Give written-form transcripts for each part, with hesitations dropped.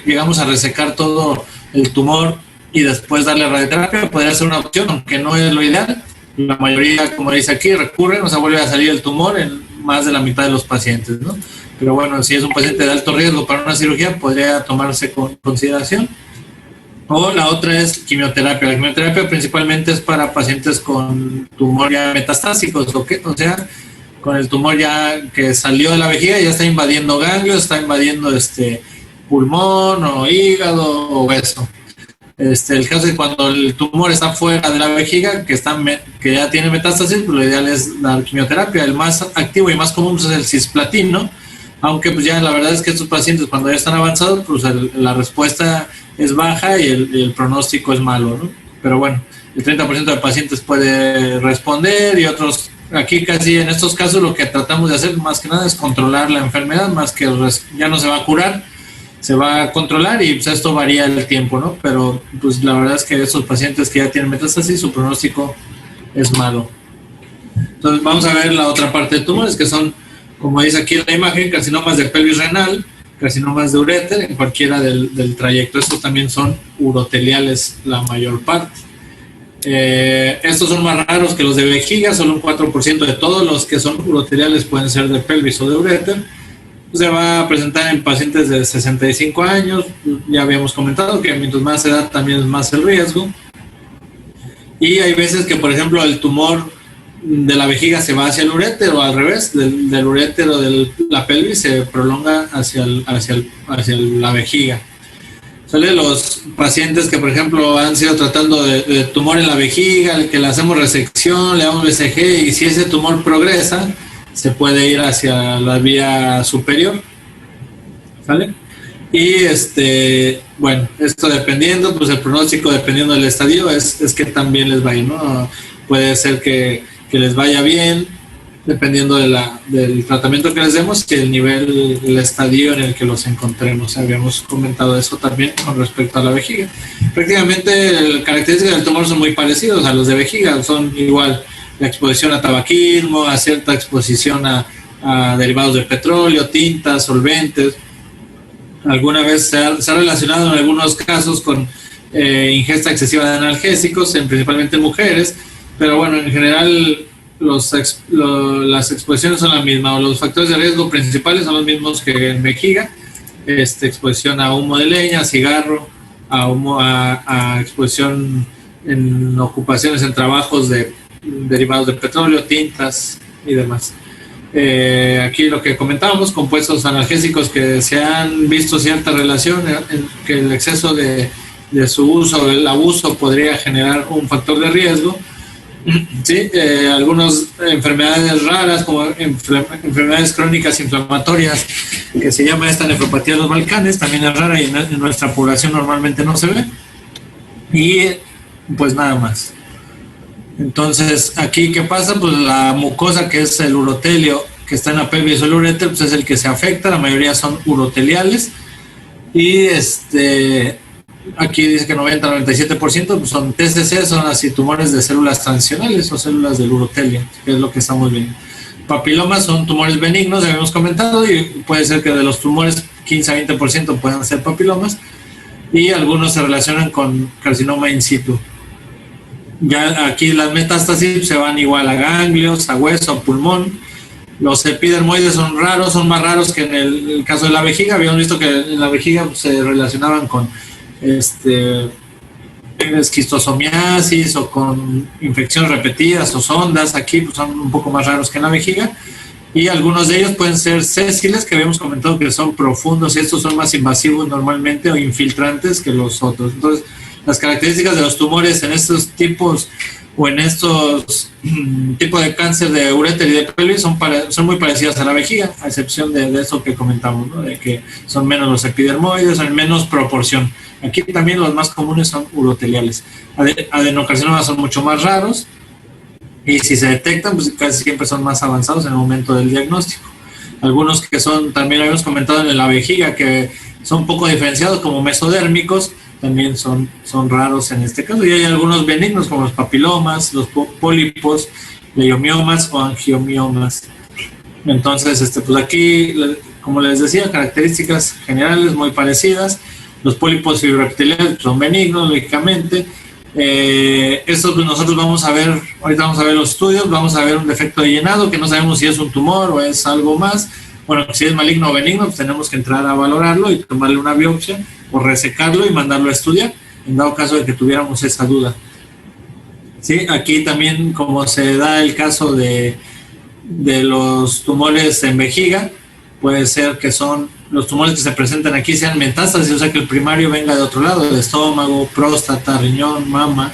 llegamos a resecar todo el tumor y después darle radioterapia, podría ser una opción, aunque no es lo ideal. La mayoría, como dice aquí, recurren, o sea, vuelve a salir el tumor en más de la mitad de los pacientes, ¿no? Pero bueno, si es un paciente de alto riesgo para una cirugía, podría tomarse con consideración. O la otra es quimioterapia. La quimioterapia principalmente es para pacientes con tumor ya metastásicos, o sea, con el tumor ya que salió de la vejiga y ya está invadiendo ganglios, está invadiendo pulmón o hígado o hueso. El caso es cuando el tumor está fuera de la vejiga, que ya tiene metástasis, pues lo ideal es dar quimioterapia. El más activo y más común es el cisplatino, aunque pues ya la verdad es que estos pacientes cuando ya están avanzados, pues la respuesta es baja y el pronóstico es malo, ¿no? Pero bueno, el 30% de pacientes puede responder y otros, aquí casi en estos casos lo que tratamos de hacer más que nada es controlar la enfermedad, más que ya no se va a curar, se va a controlar y pues esto varía el tiempo, ¿no? Pero pues la verdad es que estos pacientes que ya tienen metástasis, su pronóstico es malo. Entonces vamos a ver la otra parte de tumores, que son, como dice aquí en la imagen, carcinomas de pelvis renal, carcinomas de uréter, en cualquiera del trayecto. Estos también son uroteliales la mayor parte. Estos son más raros que los de vejiga, solo un 4% de todos los que son uroteliales pueden ser de pelvis o de uréter. Se va a presentar en pacientes de 65 años, ya habíamos comentado que mientras más edad también es más el riesgo. Y hay veces que, por ejemplo, el tumor de la vejiga se va hacia el uréter o al revés, del uréter o de la pelvis se prolonga hacia la vejiga. ¿Sale? Los pacientes que, por ejemplo, han sido tratando de tumor en la vejiga, que le hacemos resección, le damos BCG y si ese tumor progresa, se puede ir hacia la vía superior. ¿Sale? Y bueno, esto dependiendo, pues el pronóstico dependiendo del estadio es que también les va a ir, ¿no? Puede ser que les vaya bien, dependiendo del tratamiento que les demos y el estadio en el que los encontremos. Habíamos comentado eso también con respecto a la vejiga. Prácticamente las características del tumor son muy parecidas a los de vejiga, son igual la exposición a tabaquismo, a cierta exposición a derivados del petróleo, tintas, solventes. Alguna vez se ha relacionado en algunos casos con ingesta excesiva de analgésicos, principalmente en mujeres, pero bueno, en general las exposiciones son las mismas, o los factores de riesgo principales son los mismos que en vejiga, exposición a humo de leña, cigarro, a exposición en ocupaciones, en trabajos de derivados de petróleo, tintas y demás. Aquí lo que comentábamos, compuestos analgésicos que se han visto cierta relación, que el exceso de su uso, el abuso podría generar un factor de riesgo. Sí, algunas enfermedades raras como enfermedades crónicas inflamatorias que se llama esta nefropatía de los Balcanes, también es rara y en nuestra población normalmente no se ve. Y pues nada más. Entonces, aquí, ¿qué pasa? Pues la mucosa, que es el urotelio, que está en la pelvis o el uréter, pues es el que se afecta, la mayoría son uroteliales. Y aquí dice que 90-97% pues son TCC, son así tumores de células transicionales o células del urotelio, que es lo que estamos viendo. Papilomas son tumores benignos, habíamos comentado, y puede ser que de los tumores 15-20% puedan ser papilomas, y algunos se relacionan con carcinoma in situ. Ya aquí las metástasis se van igual a ganglios, a hueso, a pulmón. Los epidermoides son raros, son más raros que en el caso de la vejiga. Habíamos visto que en la vejiga se relacionaban con esquistosomiasis o con infecciones repetidas o sondas. Aquí pues, son un poco más raros que en la vejiga. Y algunos de ellos pueden ser sésiles, que habíamos comentado que son profundos, y estos son más invasivos normalmente o infiltrantes que los otros. Entonces, las características de los tumores en estos tipos o en estos tipos de cáncer de uréter y de pelvis son muy parecidas a la vejiga, a excepción de eso que comentamos, ¿no? De que son menos los epidermoides, en menos proporción. Aquí también los más comunes son uroteliales. Adenocarcinomas son mucho más raros y si se detectan, pues casi siempre son más avanzados en el momento del diagnóstico. Algunos que son, también habíamos comentado en la vejiga, que son poco diferenciados como mesodérmicos, también son raros en este caso, y hay algunos benignos como los papilomas, los pólipos, leiomiomas o angiomiomas. Entonces, pues aquí, como les decía, características generales muy parecidas, Los pólipos fibroepiteliales son benignos, lógicamente. Esto pues, nosotros vamos a ver, ahorita vamos a ver los estudios, vamos a ver un defecto de llenado, que no sabemos si es un tumor o es algo más. Bueno, si es maligno o benigno, pues tenemos que entrar a valorarlo y tomarle una biopsia o resecarlo y mandarlo a estudiar, en dado caso de que tuviéramos esa duda. Sí, aquí también, como se da el caso de los tumores en vejiga, puede ser que son los tumores que se presentan aquí sean metástasis, o sea que el primario venga de otro lado, de estómago, próstata, riñón, mama.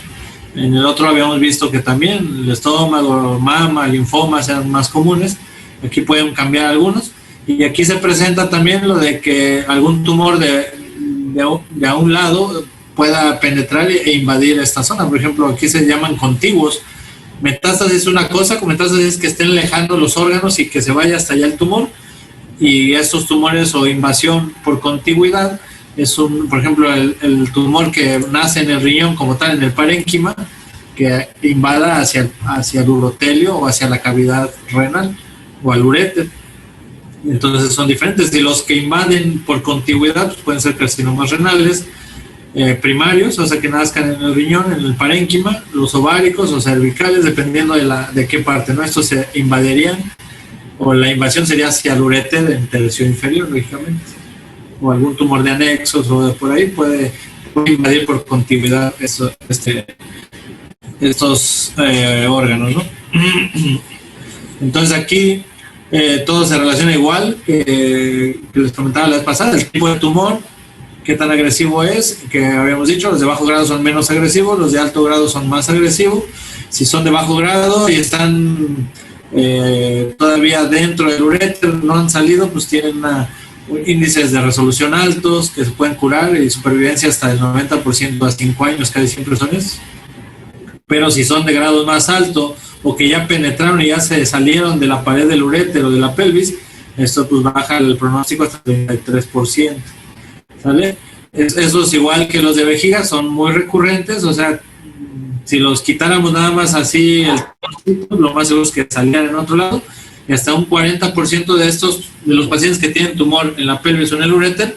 En el otro habíamos visto que también el estómago, mama, linfoma sean más comunes. Aquí pueden cambiar algunos. Y aquí se presenta también lo de que algún tumor de a un lado pueda penetrar e invadir esta zona. Por ejemplo, aquí se llaman contiguos. Metástasis es una cosa, con metástasis es que estén lejanos los órganos y que se vaya hasta allá el tumor. Y estos tumores o invasión por contigüidad es por ejemplo, el tumor que nace en el riñón como tal, en el parénquima, que invada hacia el urotelio o hacia la cavidad renal o al uréter. Entonces son diferentes. Y los que invaden por contigüidad pues pueden ser carcinomas renales primarios, o sea que nazcan en el riñón, en el parénquima, los ováricos o cervicales, dependiendo de qué parte, ¿no? Estos se invadirían, o la invasión sería hacia el uréter en tercio inferior, lógicamente, o algún tumor de anexos o de por ahí puede invadir por contigüidad estos órganos, ¿no? Entonces aquí todo se relaciona igual que les comentaba la vez pasada, el tipo de tumor, qué tan agresivo es, que habíamos dicho, los de bajo grado son menos agresivos, los de alto grado son más agresivos. Si son de bajo grado y están todavía dentro del uréter, no han salido, pues tienen índices de resolución altos que se pueden curar y supervivencia hasta del 90% a 5 años, casi siempre son esos. Pero si son de grado más alto o que ya penetraron y ya se salieron de la pared del uréter o de la pelvis, esto pues baja el pronóstico hasta el 33%. ¿Sale? Eso es igual que los de vejiga, son muy recurrentes, o sea, si los quitáramos nada más así, lo más seguro es que salieran en otro lado, y hasta un 40% de los pacientes que tienen tumor en la pelvis o en el uréter,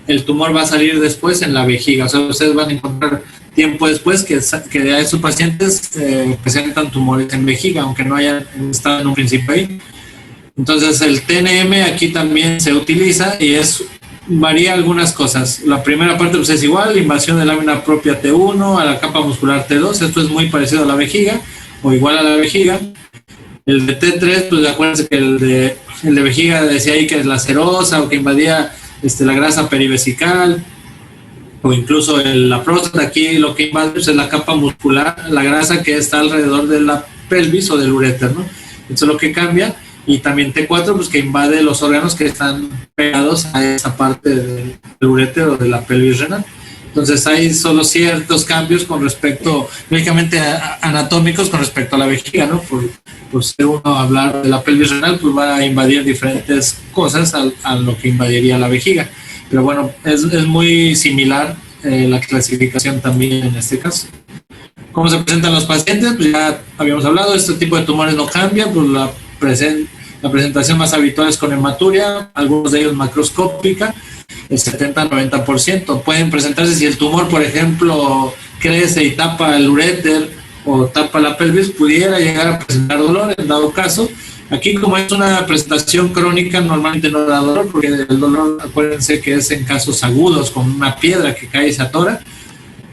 el tumor va a salir después en la vejiga, o sea, ustedes van a encontrar tiempo después que a esos pacientes presentan tumores en vejiga, aunque no hayan estado en un principio ahí. Entonces el TNM aquí también se utiliza y varía algunas cosas. La primera parte pues es igual, invasión de lámina propia T1 a la capa muscular T2, esto es muy parecido a la vejiga o igual a la vejiga. El de T3, pues acuérdense que el de vejiga decía ahí que es la serosa o que invadía la grasa perivesical o incluso la próstata. Aquí lo que invade pues, es la capa muscular, la grasa que está alrededor de la pelvis o del uréter, ¿no? Eso es lo que cambia. Y también T4, pues que invade los órganos que están pegados a esa parte del uréter o de la pelvis renal. Entonces hay solo ciertos cambios con respecto, lógicamente anatómicos con respecto a la vejiga, ¿no? Por ser uno hablar de la pelvis renal, pues va a invadir diferentes cosas a lo que invadiría la vejiga. Pero bueno, es muy similar la clasificación también en este caso. ¿Cómo se presentan los pacientes? Pues ya habíamos hablado, este tipo de tumores no cambia, pues la presentación más habitual es con hematuria, algunos de ellos macroscópica, el 70-90%. Pueden presentarse si el tumor, por ejemplo, crece y tapa el uréter o tapa la pelvis, pudiera llegar a presentar dolor en dado caso. Aquí, como es una presentación crónica, normalmente no da dolor, porque el dolor, acuérdense que es en casos agudos, con una piedra que cae y se atora.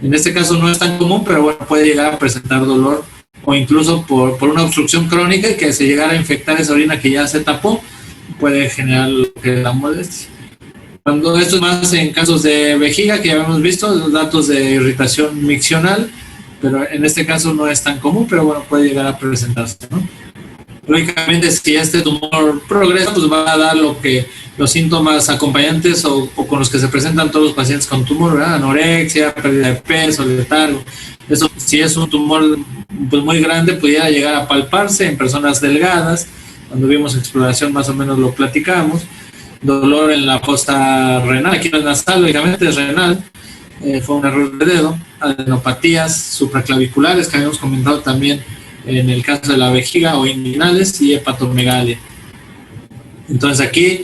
En este caso no es tan común, pero bueno, puede llegar a presentar dolor o incluso por una obstrucción crónica y que se llegara a infectar esa orina que ya se tapó, puede generar lo que es la molestia. Cuando esto es más en casos de vejiga, que ya habíamos visto, los datos de irritación miccional, pero en este caso no es tan común, pero bueno, puede llegar a presentarse, ¿no? Lógicamente, si este tumor progresa, pues va a dar los síntomas acompañantes o con los que se presentan todos los pacientes con tumor, ¿verdad? Anorexia, pérdida de peso, letargo. Eso, si es un tumor pues, muy grande, pudiera llegar a palparse en personas delgadas. Cuando vimos exploración más o menos lo platicamos. Dolor en la fosa renal, aquí no es nasal, lógicamente es renal. Fue un error de dedo. Adenopatías supraclaviculares que habíamos comentado también en el caso de la vejiga o inguinales y hepatomegalia. Entonces aquí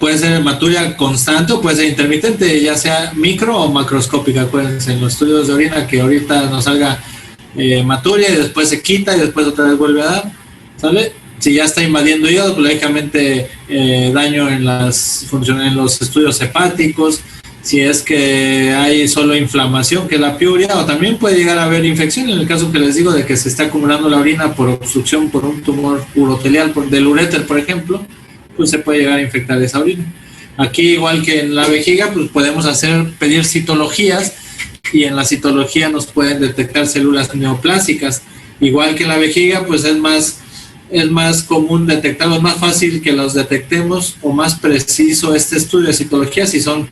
puede ser hematuria constante o puede ser intermitente, ya sea micro o macroscópica. Acuérdense, en los estudios de orina que ahorita nos salga hematuria y después se quita y después otra vez vuelve a dar, ¿sale? Si ya está invadiendo hígado, pues lógicamente daño en las funciones, en los estudios hepáticos. Si es que hay solo inflamación, que es la piuria, o también puede llegar a haber infección, en el caso que les digo de que se está acumulando la orina por obstrucción por un tumor urotelial del uréter, por ejemplo, pues se puede llegar a infectar esa orina. Aquí, igual que en la vejiga, pues podemos pedir citologías, y en la citología nos pueden detectar células neoplásicas. Igual que en la vejiga, pues es más común detectarlos, es más fácil que los detectemos o más preciso este estudio de citología si son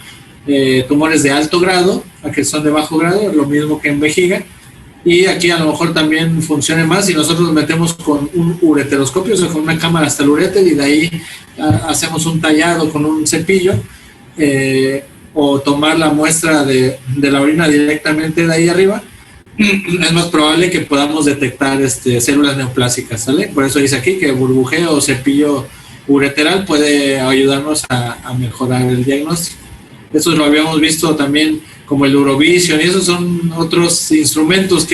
tumores de alto grado a que son de bajo grado, lo mismo que en vejiga. Y aquí a lo mejor también funcione más si nosotros nos metemos con un ureteroscopio, o sea, con una cámara hasta el uréter, y de ahí hacemos un tallado con un cepillo, o tomar la muestra de la orina directamente de ahí arriba. Es más probable que podamos detectar células neoplásicas, ¿sale? Por eso dice aquí que burbujeo o cepillo ureteral puede ayudarnos a mejorar el diagnóstico. Eso lo habíamos visto también como el Eurovision, y esos son otros instrumentos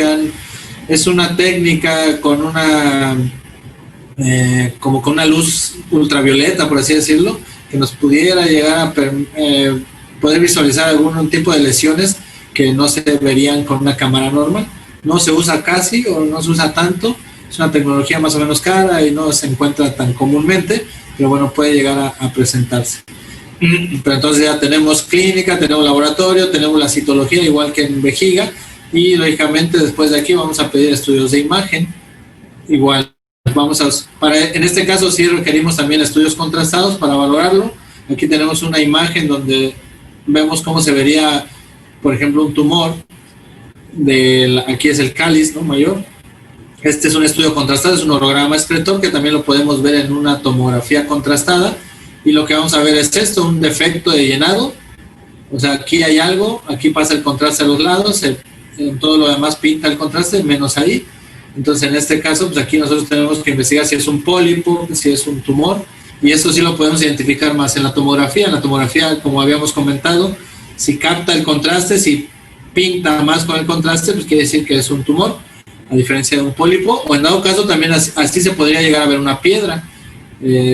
es una técnica con como con una luz ultravioleta, por así decirlo, que nos pudiera llegar a poder visualizar algún tipo de lesiones que no se verían con una cámara normal. No se usa casi o no se usa tanto, es una tecnología más o menos cara y no se encuentra tan comúnmente, pero bueno, puede llegar a presentarse. Pero entonces ya tenemos clínica, tenemos laboratorio, tenemos la citología igual que en vejiga, y lógicamente después de aquí vamos a pedir estudios de imagen. Igual en este caso sí requerimos también estudios contrastados para valorarlo. Aquí tenemos una imagen donde vemos cómo se vería, por ejemplo, un tumor. Aquí es el cáliz, ¿no?, mayor. Este es un estudio contrastado, es un orograma excretor que también lo podemos ver en una tomografía contrastada. Y lo que vamos a ver es esto, un defecto de llenado. O sea, aquí hay algo, aquí pasa el contraste a los lados, en todo lo demás pinta el contraste, menos ahí. Entonces, en este caso, pues aquí nosotros tenemos que investigar si es un pólipo, si es un tumor, y eso sí lo podemos identificar más en la tomografía. En la tomografía, como habíamos comentado, si capta el contraste, si pinta más con el contraste, pues quiere decir que es un tumor, a diferencia de un pólipo, o en dado caso también así se podría llegar a ver una piedra.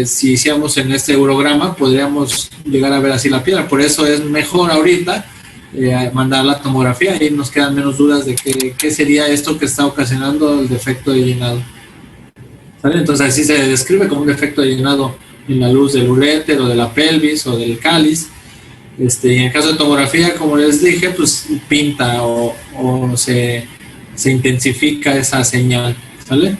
Si hiciéramos en este urograma, podríamos llegar a ver así la piedra. Por eso es mejor ahorita mandar la tomografía, y nos quedan menos dudas de qué sería esto que está ocasionando el defecto de llenado. ¿Sale? Entonces así se describe como un defecto de llenado en la luz del uréter o de la pelvis o del cáliz. Y en el caso de tomografía, como les dije, pues pinta o se intensifica esa señal, ¿sale?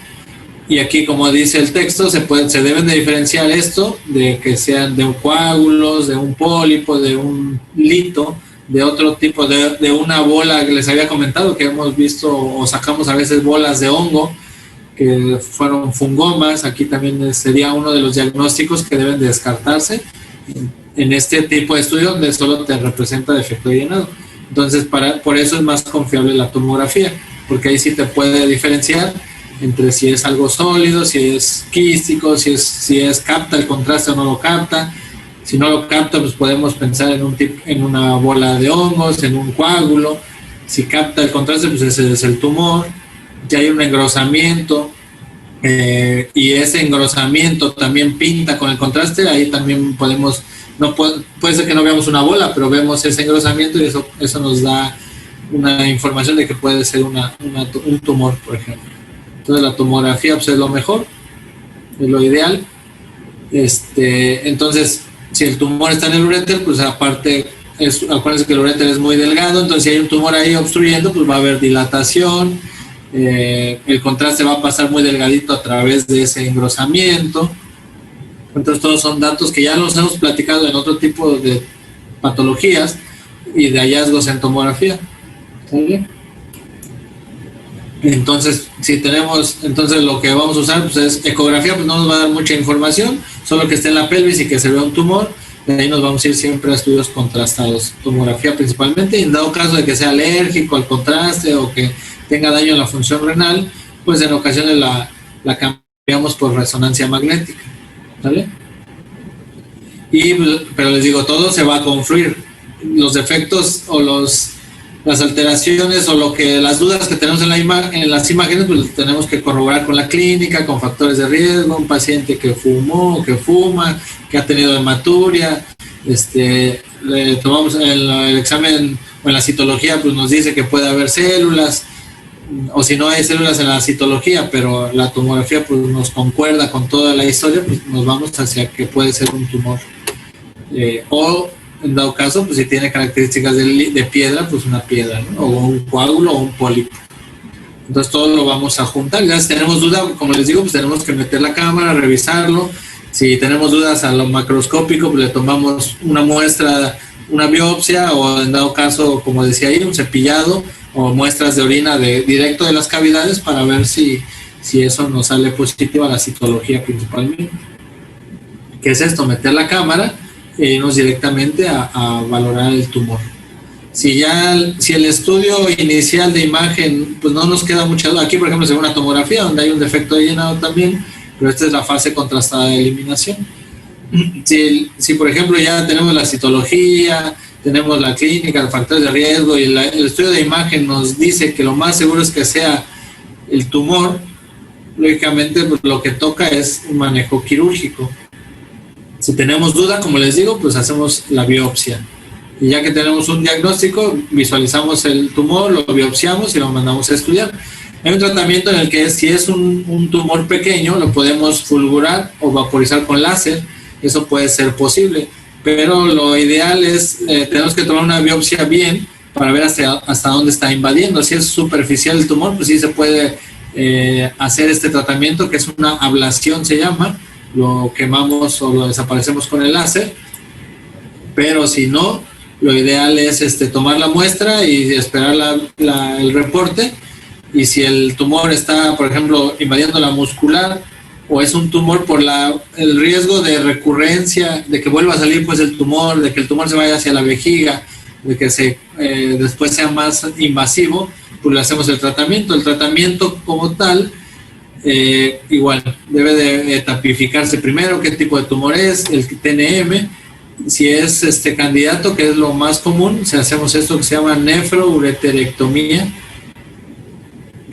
Y aquí, como dice el texto, se deben de diferenciar esto de que sean de un coágulos, de un pólipo, de un lito, de otro tipo, de una bola que les había comentado, que hemos visto o sacamos a veces bolas de hongo, que fueron fungomas. Aquí también sería uno de los diagnósticos que deben de descartarse en este tipo de estudio donde solo te representa defecto de llenado. Entonces, por eso es más confiable la tomografía, porque ahí sí te puede diferenciar entre si es algo sólido, si es quístico, si es capta el contraste o no lo capta. Si no lo capta, pues podemos pensar en una bola de hongos, en un coágulo. Si capta el contraste, pues ese es el tumor. Ya hay un engrosamiento, y ese engrosamiento también pinta con el contraste. Ahí también puede ser que no veamos una bola, pero vemos ese engrosamiento, y eso nos da una información de que puede ser un tumor, por ejemplo. Entonces la tomografía, pues, es lo mejor, es lo ideal. Entonces, si el tumor está en el uréter, pues aparte, acuérdense que el uréter es muy delgado, entonces si hay un tumor ahí obstruyendo, pues va a haber dilatación, el contraste va a pasar muy delgadito a través de ese engrosamiento. Entonces todos son datos que ya los hemos platicado en otro tipo de patologías y de hallazgos en tomografía. ¿Sí? Entonces, entonces lo que vamos a usar, pues, es ecografía, pues no nos va a dar mucha información, solo que esté en la pelvis y que se vea un tumor. De ahí nos vamos a ir siempre a estudios contrastados, tomografía principalmente, y en dado caso de que sea alérgico al contraste o que tenga daño en la función renal, pues en ocasiones la cambiamos por resonancia magnética, ¿vale? Pero les digo, todo se va a confluir. Los defectos o las alteraciones o las dudas que tenemos en las imágenes, pues tenemos que corroborar con la clínica, con factores de riesgo, un paciente que fumó, que fuma, que ha tenido hematuria, le tomamos el examen o en la citología, pues nos dice que puede haber células, o si no hay células en la citología, pero la tomografía pues nos concuerda con toda la historia, pues nos vamos hacia que puede ser un tumor. O en dado caso, pues si tiene características de piedra, pues una piedra, ¿no? O un coágulo o un pólipo. Entonces todo lo vamos a juntar. Ya si tenemos duda, como les digo, pues tenemos que meter la cámara, revisarlo. Si tenemos dudas a lo macroscópico, pues le tomamos una muestra, una biopsia, o en dado caso, como decía ahí, un cepillado o muestras de orina directo de las cavidades para ver si eso nos sale positivo a la citología principalmente. ¿Qué es esto? Meter la cámara e irnos directamente a valorar el tumor. Si el estudio inicial de imagen, pues no nos queda mucha duda. Aquí, por ejemplo, se ve una tomografía donde hay un defecto de llenado también, pero esta es la fase contrastada de eliminación. Si por ejemplo, ya tenemos la citología, tenemos la clínica, los factores de riesgo y el estudio de imagen nos dice que lo más seguro es que sea el tumor, lógicamente pues, lo que toca es un manejo quirúrgico. Si tenemos duda, como les digo, pues hacemos la biopsia. Y ya que tenemos un diagnóstico, visualizamos el tumor, lo biopsiamos y lo mandamos a estudiar. Hay un tratamiento en el que si es un tumor pequeño, lo podemos fulgurar o vaporizar con láser. Eso puede ser posible. Pero lo ideal es, tenemos que tomar una biopsia bien para ver hasta dónde está invadiendo. Si es superficial el tumor, pues sí se puede hacer este tratamiento, que es una ablación, se llama. Lo quemamos o lo desaparecemos con el láser, pero si no, lo ideal es tomar la muestra y esperar el reporte, y si el tumor está, por ejemplo, invadiendo la muscular, o es un tumor por el riesgo de recurrencia, de que vuelva a salir pues el tumor, de que el tumor se vaya hacia la vejiga, de que después sea más invasivo, pues le hacemos el tratamiento. El tratamiento como tal, igual, debe de tapificarse primero qué tipo de tumor es, el TNM. Si es candidato, que es lo más común, hacemos esto que se llama nefroureterectomía.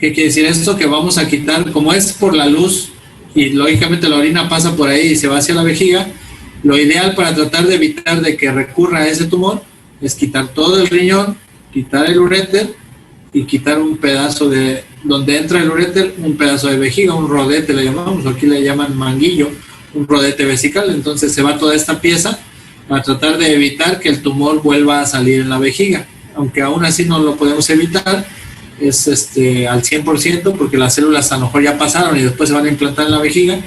¿Qué quiere decir esto? Que vamos a quitar, como es por la luz y lógicamente la orina pasa por ahí y se va hacia la vejiga, lo ideal para tratar de evitar de que recurra a ese tumor es quitar todo el riñón, quitar el uréter y quitar un pedazo de donde entra el uréter, un pedazo de vejiga, un rodete le llamamos, aquí le llaman manguillo, un rodete vesical. Entonces se va toda esta pieza para tratar de evitar que el tumor vuelva a salir en la vejiga, aunque aún así no lo podemos evitar, es al 100%, porque las células a lo mejor ya pasaron y después se van a implantar en la vejiga.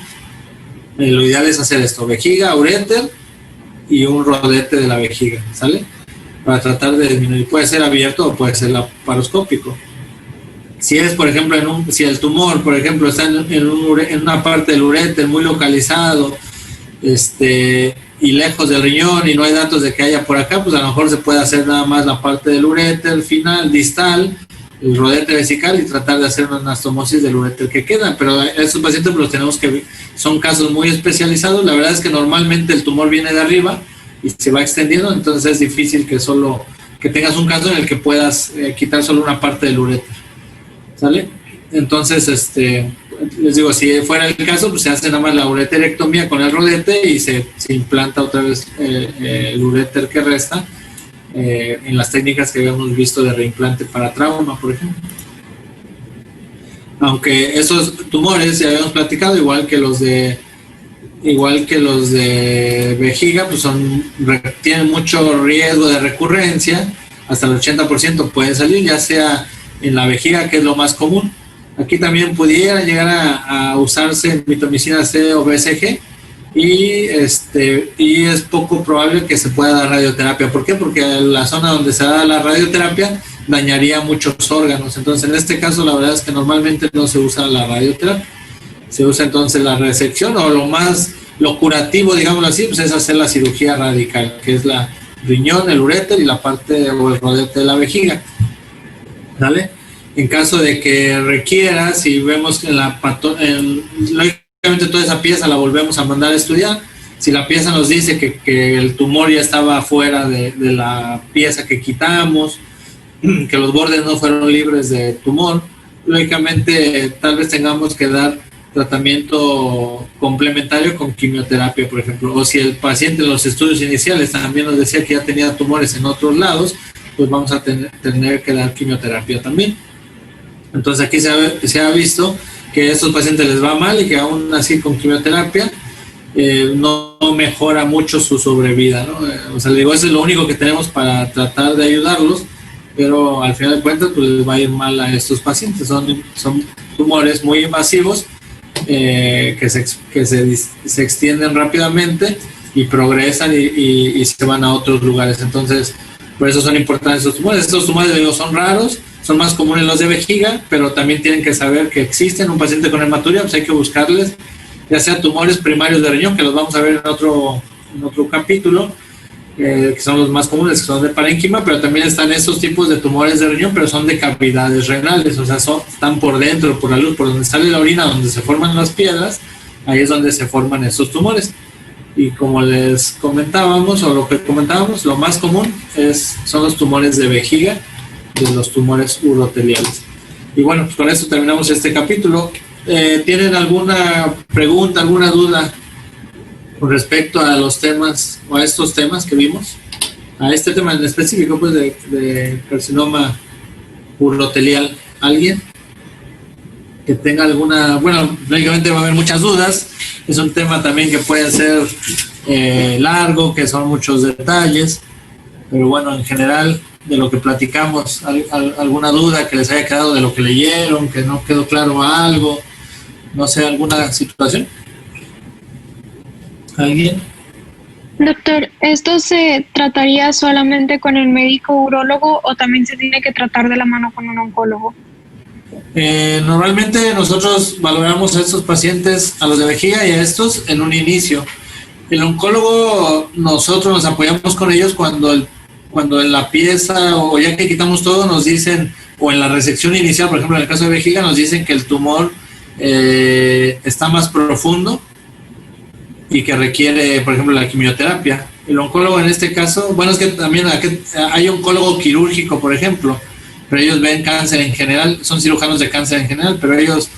Lo ideal es hacer esto: vejiga, uréter y un rodete de la vejiga, ¿sale? Para tratar de disminuir. Puede ser abierto o puede ser laparoscópico. Si es, por ejemplo, si el tumor, por ejemplo, está en una parte del uréter muy localizado, y lejos del riñón y no hay datos de que haya por acá, pues a lo mejor se puede hacer nada más la parte del uréter final, distal, el rodete vesical, y tratar de hacer una anastomosis del uréter que queda. Pero estos pacientes los tenemos que, son casos muy especializados. La verdad es que normalmente el tumor viene de arriba y se va extendiendo, entonces es difícil que tengas un caso en el que puedas quitar solo una parte del uréter, ¿sale? Entonces, les digo, si fuera el caso, pues se hace nada más la ureterectomía con el rodete y se implanta otra vez el uréter que resta, en las técnicas que habíamos visto de reimplante para trauma, por ejemplo. Aunque esos tumores, ya habíamos platicado, igual que los de vejiga, pues tienen mucho riesgo de recurrencia, hasta el 80% pueden salir, ya sea en la vejiga, que es lo más común. Aquí también pudiera llegar a usarse mitomicina C o BCG, y es poco probable que se pueda dar radioterapia. ¿Por qué? Porque la zona donde se da la radioterapia dañaría muchos órganos. Entonces, en este caso, la verdad es que normalmente no se usa la radioterapia. Se usa entonces la resección, o lo curativo, digámoslo así, pues es hacer la cirugía radical, que es la riñón, el uréter y la parte o el rodete de la vejiga, ¿vale? En caso de que requiera, si vemos que lógicamente toda esa pieza la volvemos a mandar a estudiar. Si la pieza nos dice que el tumor ya estaba fuera de la pieza que quitamos, que los bordes no fueron libres de tumor, lógicamente tal vez tengamos que dar tratamiento complementario con quimioterapia, por ejemplo, o si el paciente en los estudios iniciales también nos decía que ya tenía tumores en otros lados, pues vamos a tener que dar quimioterapia también. Entonces aquí se ha visto que a estos pacientes les va mal y que aún así con quimioterapia no mejora mucho su sobrevida, ¿no? O sea, le digo, eso es lo único que tenemos para tratar de ayudarlos, pero al final de cuentas pues les va a ir mal a estos pacientes. Son tumores muy invasivos que se extienden rápidamente y progresan y se van a otros lugares. Entonces, por eso son importantes estos tumores. Estos tumores, digo, son raros, son más comunes los de vejiga, pero también tienen que saber que existen. Un paciente con hematuria, pues hay que buscarles, ya sea tumores primarios de riñón, que los vamos a ver en otro capítulo, que son los más comunes, que son de parénquima, pero también están estos tipos de tumores de riñón, pero son de cavidades renales, o sea, están por dentro, por la luz, por donde sale la orina, donde se forman las piedras, ahí es donde se forman estos tumores. Y como les comentábamos, o lo que comentábamos, lo más común son los tumores de vejiga, de los tumores uroteliales. Y bueno, pues con esto terminamos este capítulo. ¿Tienen alguna pregunta, alguna duda con respecto a los temas o a estos temas que vimos? A este tema en específico, pues, de carcinoma urotelial. ¿Alguien que tenga alguna? Bueno, lógicamente va a haber muchas dudas. Es un tema también que puede ser largo, que son muchos detalles, pero bueno, en general, de lo que platicamos, alguna duda que les haya quedado de lo que leyeron, que no quedó claro algo, no sé, alguna situación. ¿Alguien? Doctor, ¿esto se trataría solamente con el médico urólogo o también se tiene que tratar de la mano con un oncólogo? Normalmente nosotros valoramos a estos pacientes, a los de vejiga y a estos, en un inicio. El oncólogo, nosotros nos apoyamos con ellos cuando en la pieza o ya que quitamos todo nos dicen, o en la resección inicial, por ejemplo en el caso de vejiga, nos dicen que el tumor está más profundo y que requiere, por ejemplo, la quimioterapia. El oncólogo en este caso, bueno, es que también hay oncólogo quirúrgico, por ejemplo, pero ellos ven cáncer en general, son cirujanos de cáncer en general, pero ellos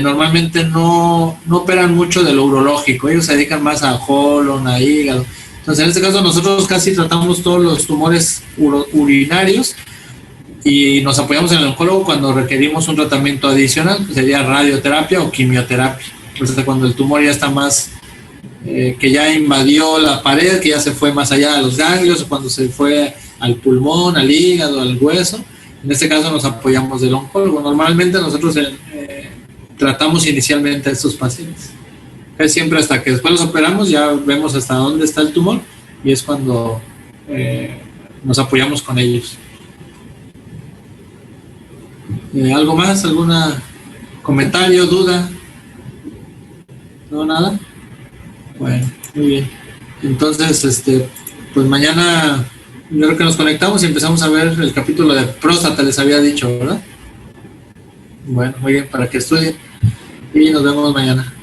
normalmente no operan mucho de lo urológico, ellos se dedican más a colon, a hígado. Entonces, en este caso, nosotros casi tratamos todos los tumores urinarios y nos apoyamos en el oncólogo cuando requerimos un tratamiento adicional, que sería radioterapia o quimioterapia. Entonces, cuando el tumor ya está más, que ya invadió la pared, que ya se fue más allá de los ganglios, o cuando se fue al pulmón, al hígado, al hueso, en este caso nos apoyamos del oncólogo. Normalmente nosotros tratamos inicialmente a estos pacientes. Siempre hasta que después los operamos ya vemos hasta dónde está el tumor y es cuando nos apoyamos con ellos. ¿Algo más? ¿Alguna comentario, duda? ¿No, nada? Bueno, muy bien. Entonces, pues mañana yo creo que nos conectamos y empezamos a ver el capítulo de próstata, les había dicho, ¿verdad? Bueno, muy bien, para que estudien y nos vemos mañana.